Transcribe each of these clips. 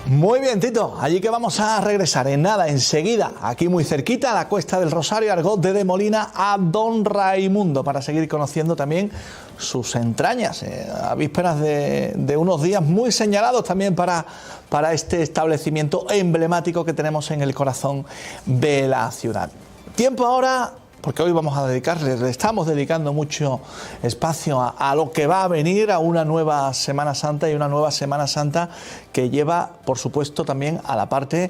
Muy bien, Tito, allí que vamos a regresar en nada, enseguida, aquí muy cerquita, a la Cuesta del Rosario, Argot de Molina, a Don Raimundo, para seguir conociendo también sus entrañas, a vísperas de unos días muy señalados también para este establecimiento emblemático que tenemos en el corazón de la ciudad. Tiempo ahora, porque hoy vamos a dedicarle, le estamos dedicando mucho espacio a lo que va a venir, a una nueva Semana Santa, y una nueva Semana Santa que lleva, por supuesto, también a la parte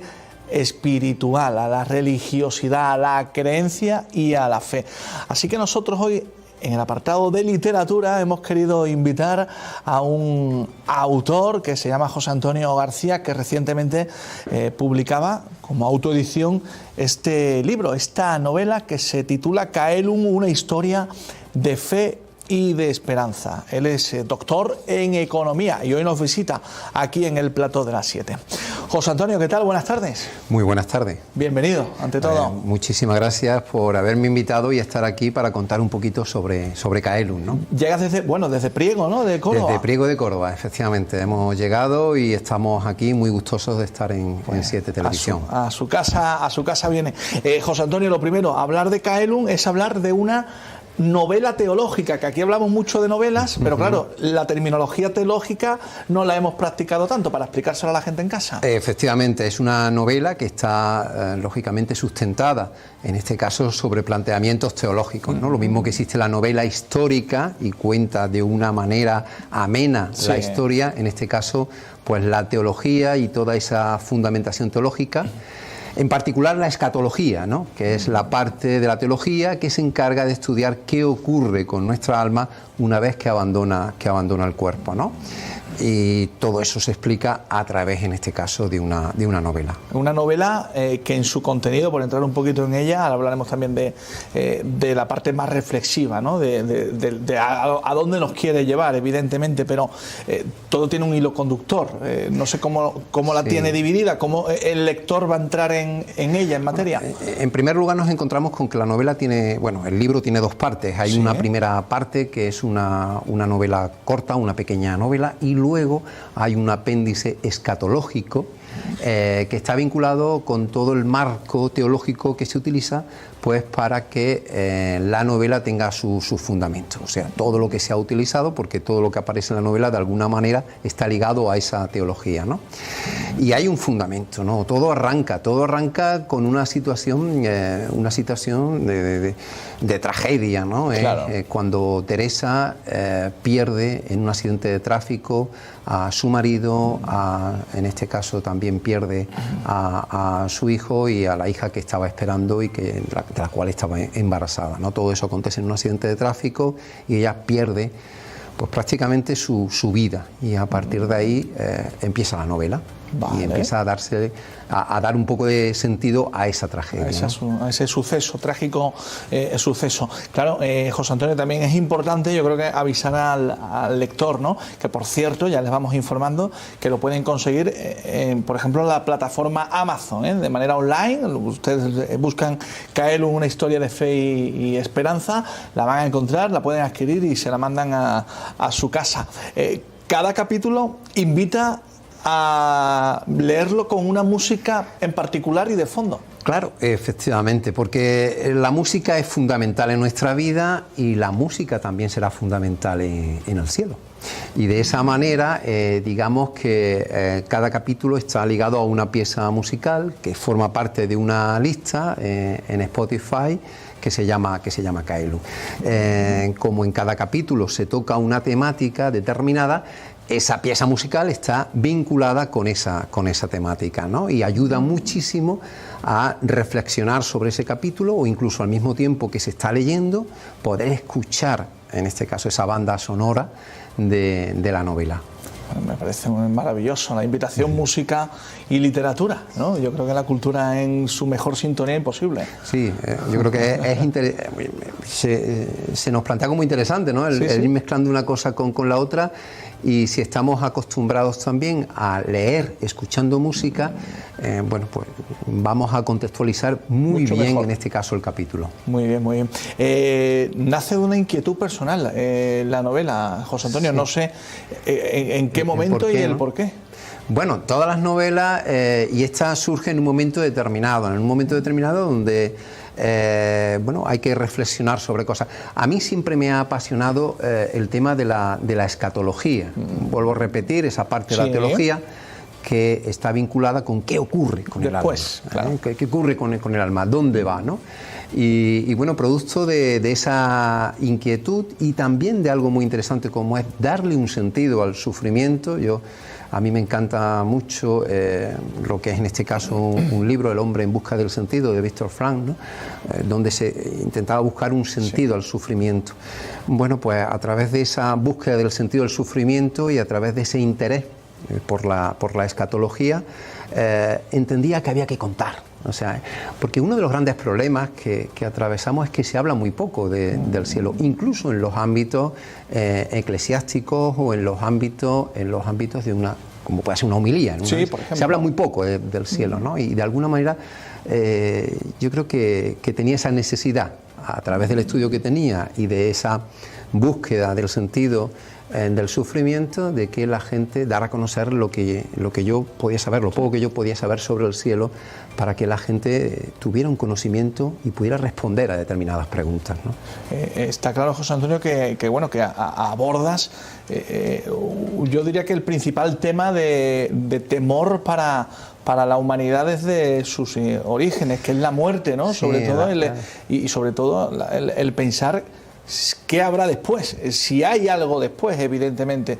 espiritual, a la religiosidad, a la creencia y a la fe. Así que nosotros hoy, en el apartado de literatura, hemos querido invitar a un autor que se llama José Antonio García, que recientemente publicaba como autoedición este libro, esta novela que se titula Caelum, una historia de fe y de esperanza. Él es doctor en economía y hoy nos visita aquí en el plató de las 7. José Antonio, ¿qué tal? Buenas tardes. Muy buenas tardes. Bienvenido, ante todo. Muchísimas gracias por haberme invitado y estar aquí para contar un poquito sobre Caelum, ¿no? Llegas desde Priego, ¿no? De Córdoba. Desde Priego de Córdoba, efectivamente. Hemos llegado y estamos aquí muy gustosos de estar en 7 Televisión. A su casa viene. José Antonio, lo primero, hablar de Caelum es hablar de una novela teológica, que aquí hablamos mucho de novelas, pero claro, la terminología teológica no la hemos practicado tanto para explicárselo a la gente en casa. Efectivamente, es una novela que está lógicamente sustentada, en este caso, sobre planteamientos teológicos, ¿no? Lo mismo que existe la novela histórica y cuenta de una manera amena la historia, en este caso, pues la teología y toda esa fundamentación teológica. En particular la escatología, ¿no? Que es la parte de la teología que se encarga de estudiar qué ocurre con nuestra alma una vez que abandona el cuerpo, ¿no? Y todo eso se explica a través, en este caso, de una novela. Una novela que en su contenido, por entrar un poquito en ella, ahora hablaremos también de la parte más reflexiva, ¿no? De a dónde nos quiere llevar, evidentemente, pero todo tiene un hilo conductor. No sé cómo la tiene dividida, cómo el lector va a entrar en ella, en materia. En primer lugar, nos encontramos con que la novela tiene, el libro tiene dos partes. Hay una primera parte que es una novela corta, una pequeña novela, y luego hay un apéndice escatológico que está vinculado con todo el marco teológico que se utiliza pues para que la novela tenga sus fundamentos, o sea, todo lo que se ha utilizado, porque todo lo que aparece en la novela de alguna manera está ligado a esa teología, ¿no? Y hay un fundamento, ¿no? Todo arranca con una situación de tragedia, ¿no? Claro. Cuando Teresa pierde en un accidente de tráfico a su marido, en este caso también pierde a su hijo y a la hija que estaba esperando y de la cual estaba embarazada, ¿no? Todo eso acontece en un accidente de tráfico y ella pierde pues prácticamente su vida, y a partir de ahí empieza la novela. Vale. Y empieza a dar un poco de sentido a esa tragedia, a ese suceso, trágico suceso. Claro, José Antonio, también es importante, yo creo que avisar al lector, ¿no? Que por cierto, ya les vamos informando que lo pueden conseguir, por ejemplo, en la plataforma Amazon, de manera online. Ustedes buscan Caelum, una historia de fe y esperanza, la van a encontrar, la pueden adquirir y se la mandan a su casa. Cada capítulo invita a leerlo con una música en particular y de fondo. Claro, efectivamente, porque la música es fundamental en nuestra vida y la música también será fundamental en el cielo. Y de esa manera, digamos que cada capítulo está ligado a una pieza musical que forma parte de una lista en Spotify que se llama Caelum. Como en cada capítulo se toca una temática determinada, esa pieza musical está vinculada con esa temática, ¿no? Y ayuda muchísimo a reflexionar sobre ese capítulo, o incluso al mismo tiempo que se está leyendo, poder escuchar, en este caso, esa banda sonora de la novela. Me parece maravilloso, la invitación, música y literatura, ¿no? Yo creo que la cultura en su mejor sintonía imposible. Sí, yo creo que se nos plantea como interesante, ¿no? El ir mezclando una cosa con la otra, y si estamos acostumbrados también a leer escuchando música, pues vamos a contextualizar muy bien mejor, en este caso, el capítulo. Muy bien, muy bien. Nace de una inquietud personal la novela, José Antonio, no sé en qué momento y el por qué. Bueno, todas las novelas, y esta surge en un momento determinado, donde bueno, hay que reflexionar sobre cosas. A mí siempre me ha apasionado el tema de la escatología. Vuelvo a repetir esa parte de la teología que está vinculada con qué ocurre con el alma. Claro. ¿Qué ocurre con el alma? ¿Dónde va? ¿No? Y bueno, producto de esa inquietud y también de algo muy interesante como es darle un sentido al sufrimiento. A mí me encanta mucho lo que es en este caso un libro, El hombre en busca del sentido, de Víctor Frank, ¿no? Donde se intentaba buscar un sentido al sufrimiento. Bueno, pues a través de esa búsqueda del sentido del sufrimiento y a través de ese interés por la escatología, entendía que había que contar. O sea, porque uno de los grandes problemas que atravesamos es que se habla muy poco del cielo, incluso en los ámbitos eclesiásticos o en los ámbitos de una, como puede ser una homilía, ¿no? Sí, por ejemplo. Se habla muy poco del cielo, ¿no? Y de alguna manera yo creo que tenía esa necesidad, a través del estudio que tenía y de esa búsqueda del sentido del sufrimiento, de que la gente dara a conocer lo que yo podía saber, lo poco que yo podía saber sobre el cielo, para que la gente tuviera un conocimiento y pudiera responder a determinadas preguntas, ¿no? Está claro, José Antonio, que abordas, yo diría que el principal tema de temor para la humanidad desde sus orígenes, que es la muerte, ¿no? Sí, sobre todo y sobre todo el pensar ¿qué habrá después? Si hay algo después, evidentemente.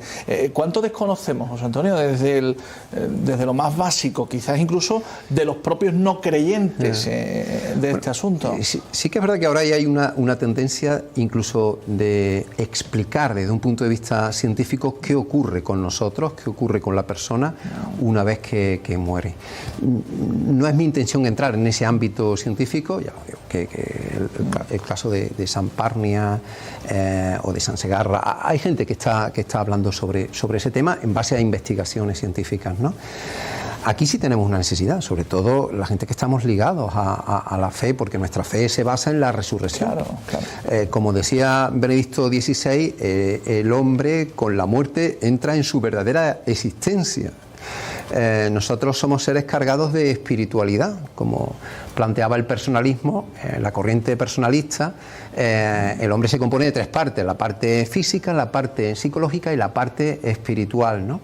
¿Cuánto desconocemos, José Antonio, desde lo más básico, quizás incluso de los propios no creyentes de este asunto? Sí que es verdad que ahora hay una tendencia incluso de explicar desde un punto de vista científico qué ocurre con nosotros, qué ocurre con la persona una vez que muere. No es mi intención entrar en ese ámbito científico, ya digo, que el caso de San Parnia o de San Segarra, hay gente que está hablando sobre ese tema en base a investigaciones científicas, ¿no? Aquí sí tenemos una necesidad, sobre todo la gente que estamos ligados a la fe, porque nuestra fe se basa en la resurrección. Claro. Como decía Benedicto XVI, el hombre con la muerte entra en su verdadera existencia. Nosotros somos seres cargados de espiritualidad, como planteaba el personalismo, la corriente personalista. El hombre se compone de tres partes: la parte física, la parte psicológica y la parte espiritual, ¿no?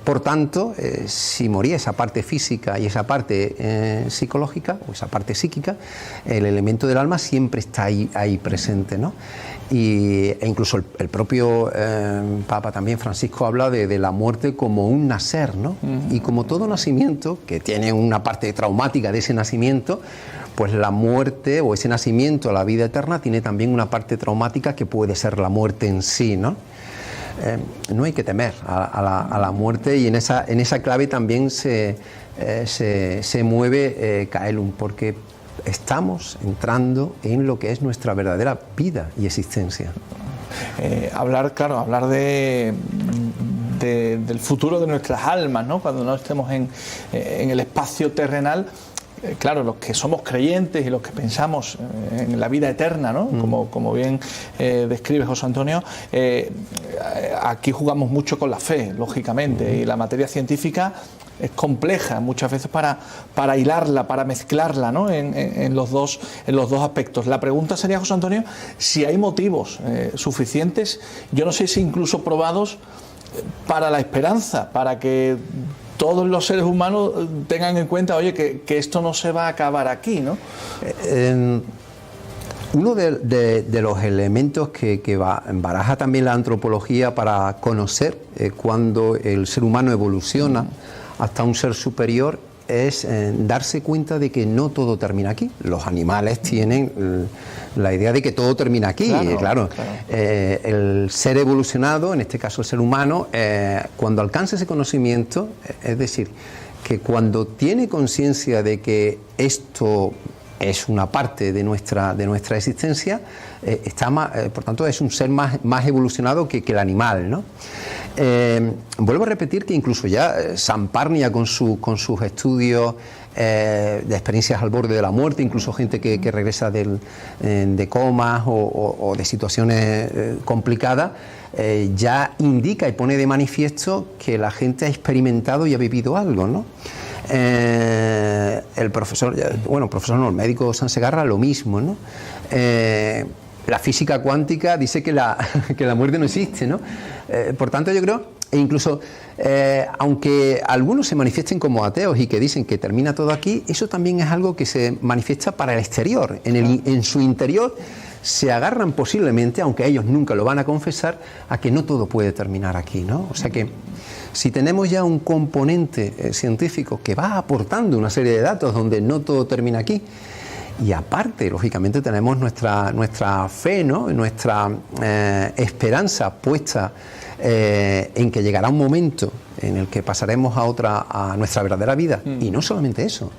Por tanto, si moría esa parte física y esa parte psicológica o esa parte psíquica, el elemento del alma siempre está ahí presente, ¿no? E incluso el propio Papa también, Francisco, habla de la muerte como un nacer, ¿no? Y como todo nacimiento, que tiene una parte traumática de ese nacimiento, pues la muerte o ese nacimiento a la vida eterna tiene también una parte traumática que puede ser la muerte en sí, ¿no? No hay que temer a la muerte, y en esa clave también se mueve Caelum, porque estamos entrando en lo que es nuestra verdadera vida y existencia. Hablar del futuro de nuestras almas, ¿no? Cuando no estemos en el espacio terrenal. Claro, los que somos creyentes y los que pensamos en la vida eterna, ¿no? Como bien describe José Antonio, aquí jugamos mucho con la fe, lógicamente, y la materia científica es compleja muchas veces para hilarla, para mezclarla, ¿no? en los dos aspectos. La pregunta sería, José Antonio, si hay motivos suficientes, yo no sé si incluso probados, para la esperanza, para que todos los seres humanos tengan en cuenta, oye, que esto no se va a acabar aquí, ¿no? Uno de los elementos que baraja también la antropología para conocer cuando el ser humano evoluciona hasta un ser superior es darse cuenta de que no todo termina aquí. Los animales tienen la idea de que todo termina aquí. Claro. El ser evolucionado, en este caso el ser humano, cuando alcanza ese conocimiento, es decir, que cuando tiene conciencia de que esto es una parte de nuestra existencia, por tanto es un ser más evolucionado que el animal, ¿no? Vuelvo a repetir que incluso ya San Parnia con sus estudios de experiencias al borde de la muerte, incluso gente que regresa de comas o de situaciones complicadas, ya indica y pone de manifiesto que la gente ha experimentado y ha vivido algo, ¿no? El profesor no, el médico Sansegarra, lo mismo, ¿no? La física cuántica dice que la muerte no existe, ¿no? Por tanto, yo creo, e incluso aunque algunos se manifiesten como ateos y que dicen que termina todo aquí, eso también es algo que se manifiesta para el exterior. En su interior se agarran posiblemente, aunque ellos nunca lo van a confesar, a que no todo puede terminar aquí, ¿no? O sea que si tenemos ya un componente científico que va aportando una serie de datos donde no todo termina aquí, y aparte, lógicamente, tenemos nuestra fe, ¿no? Nuestra esperanza puesta en que llegará un momento en el que pasaremos a nuestra verdadera vida. Y no solamente eso,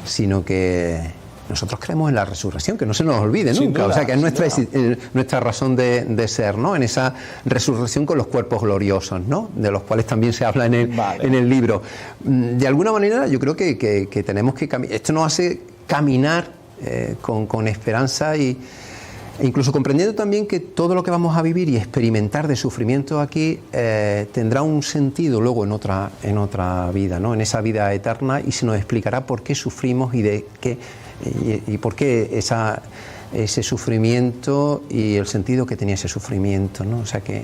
sino que nosotros creemos en la resurrección, que no se nos olvide nunca. Duda, o sea, que es nuestra razón de ser, ¿no? En esa resurrección con los cuerpos gloriosos, ¿no? De los cuales también se habla en el libro. De alguna manera, yo creo que tenemos que caminar. Esto nos hace caminar con esperanza e incluso comprendiendo también que todo lo que vamos a vivir y experimentar de sufrimiento aquí tendrá un sentido luego en otra vida, ¿no? En esa vida eterna, y se nos explicará por qué sufrimos y por qué ese sufrimiento y el sentido que tenía ese sufrimiento, ¿no? O sea que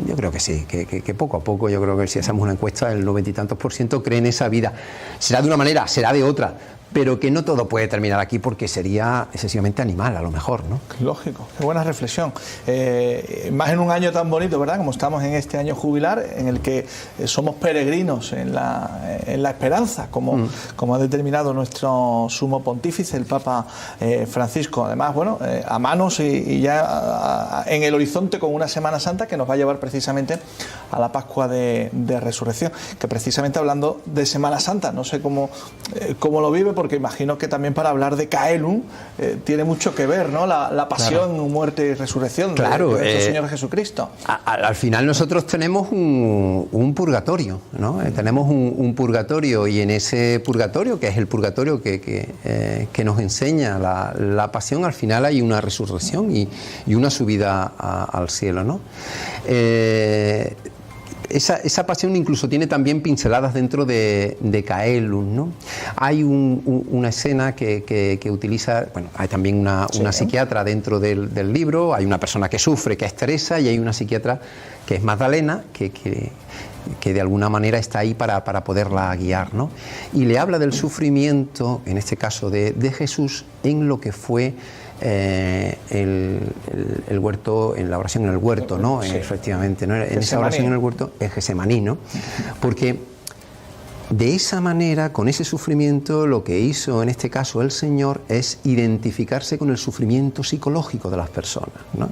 yo creo que sí, que poco a poco, yo creo que si hacemos una encuesta, el 90 y tantos % cree en esa vida. Será de una manera, será de otra, pero que no todo puede terminar aquí porque sería excesivamente animal, a lo mejor, ¿no? Lógico, qué buena reflexión. Más en un año tan bonito, ¿verdad? Como estamos en este año jubilar, en el que somos peregrinos en la esperanza, como ha determinado nuestro sumo pontífice, el Papa Francisco. Además, bueno, a manos y ya en el horizonte con una Semana Santa que nos va a llevar precisamente a la Pascua de Resurrección, que precisamente hablando de Semana Santa, no sé cómo lo vive, porque imagino que también para hablar de Caelum tiene mucho que ver, ¿no? La pasión, claro, muerte y resurrección de nuestro Señor Jesucristo. Al final nosotros tenemos un purgatorio, ¿no? Tenemos un purgatorio, y en ese purgatorio, que es el purgatorio que nos enseña la pasión, al final hay una resurrección y una subida al cielo, ¿no? Esa pasión incluso tiene también pinceladas dentro de Caelum, ¿no? Hay una escena que utiliza, bueno, hay también una psiquiatra dentro del libro, hay una persona que sufre, que es Teresa, y hay una psiquiatra que es Magdalena, que de alguna manera está ahí para poderla guiar, ¿no? Y le habla del sufrimiento, en este caso de Jesús, en lo que fue el huerto, en la oración en el huerto, ¿no? Sí. Efectivamente, ¿no? En esa oración en el huerto, en Getsemaní, ¿no? Porque de esa manera, con ese sufrimiento, lo que hizo en este caso el Señor es identificarse con el sufrimiento psicológico de las personas, ¿no?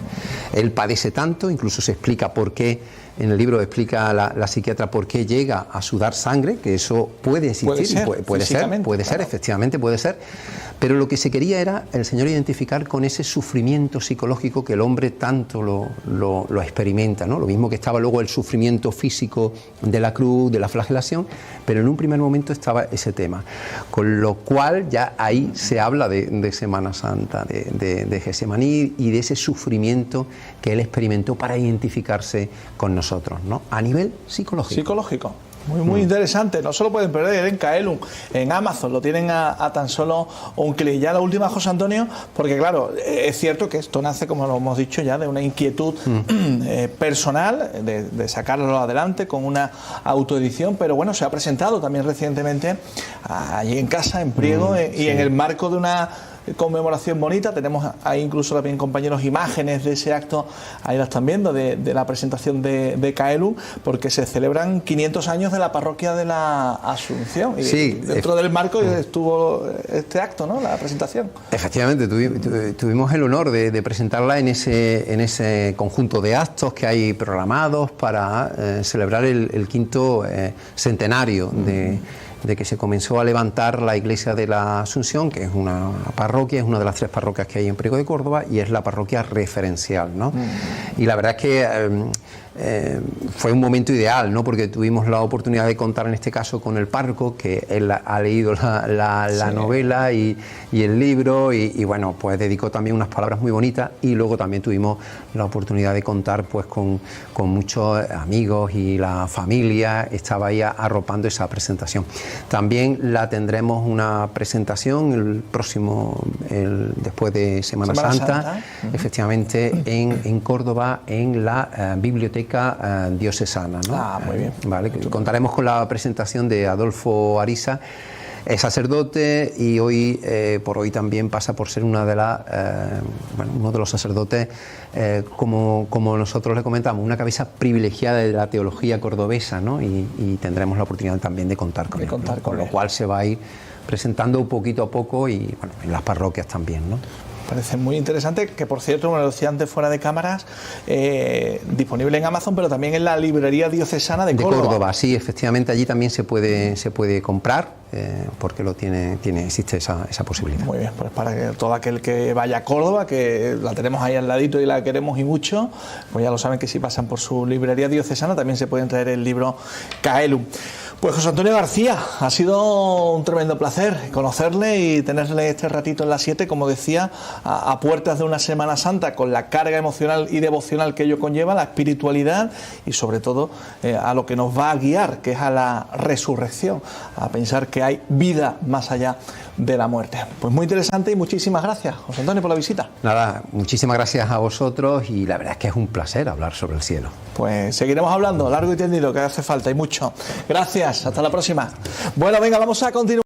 Él padece tanto, incluso se explica por qué. En el libro explica la psiquiatra por qué llega a sudar sangre, que eso puede existir, puede ser, efectivamente puede ser, pero lo que se quería era el Señor identificar con ese sufrimiento psicológico que el hombre tanto lo experimenta, ¿no? Lo mismo que estaba luego el sufrimiento físico de la cruz, de la flagelación, pero en un primer momento estaba ese tema, con lo cual ya ahí se habla de Semana Santa, de Getsemaní y de ese sufrimiento que él experimentó para identificarse con nosotros, ¿no? A nivel psicológico. Muy interesante. No se lo pueden perder en Caelum, en Amazon, lo tienen a tan solo un clic. Ya la última, José Antonio, porque claro, es cierto que esto nace, como lo hemos dicho ya, de una inquietud personal, de sacarlo adelante con una autoedición, pero bueno, se ha presentado también recientemente allí en casa, en Priego, y en el marco de una conmemoración bonita. Tenemos ahí incluso también, compañeros, imágenes de ese acto, ahí las están viendo, de la presentación de Caelum, porque se celebran 500 años de la parroquia de la Asunción, y dentro del marco estuvo este acto, ¿no? La presentación. Efectivamente, tuvimos el honor de presentarla en ese conjunto de actos que hay programados para celebrar el quinto centenario de que se comenzó a levantar la iglesia de la Asunción, que es una parroquia, es una de las 3 parroquias que hay en Priego de Córdoba y es la parroquia referencial, ¿no? Y la verdad es que fue un momento ideal, ¿no? Porque tuvimos la oportunidad de contar en este caso con el párroco, que él ha leído la novela y el libro y bueno, pues dedicó también unas palabras muy bonitas, y luego también tuvimos la oportunidad de contar pues con muchos amigos y la familia estaba ahí arropando esa presentación. También la tendremos una presentación el próximo, después de Semana Santa. Efectivamente en Córdoba, en la biblioteca diocesana, ¿no? Muy bien. Vale, contaremos con la presentación de Adolfo Ariza. Es sacerdote y hoy por hoy también pasa por ser uno de los sacerdotes, como nosotros le comentamos, una cabeza privilegiada de la teología cordobesa, ¿no? Y tendremos la oportunidad también de contar con él, ¿no? Con lo cual se va a ir presentando poquito a poco y bueno, en las parroquias también, ¿no? Parece muy interesante, que por cierto, como lo decía antes fuera de cámaras, disponible en Amazon, pero también en la librería diocesana de Córdoba. De Córdoba, sí, efectivamente, allí también se puede comprar, porque existe esa posibilidad. Muy bien, pues para que todo aquel que vaya a Córdoba, que la tenemos ahí al ladito y la queremos y mucho, pues ya lo saben que si pasan por su librería diocesana también se pueden traer el libro Caelum. Pues José Antonio García, ha sido un tremendo placer conocerle y tenerle este ratito en las 7, como decía, a puertas de una Semana Santa, con la carga emocional y devocional que ello conlleva, la espiritualidad y sobre todo a lo que nos va a guiar, que es a la resurrección, a pensar que hay vida más allá de la muerte. Pues muy interesante y muchísimas gracias, José Antonio, por la visita. Nada, muchísimas gracias a vosotros y la verdad es que es un placer hablar sobre el cielo. Pues seguiremos hablando largo y tendido, que hace falta y mucho. Gracias, hasta la próxima. Bueno, venga, vamos a continuar.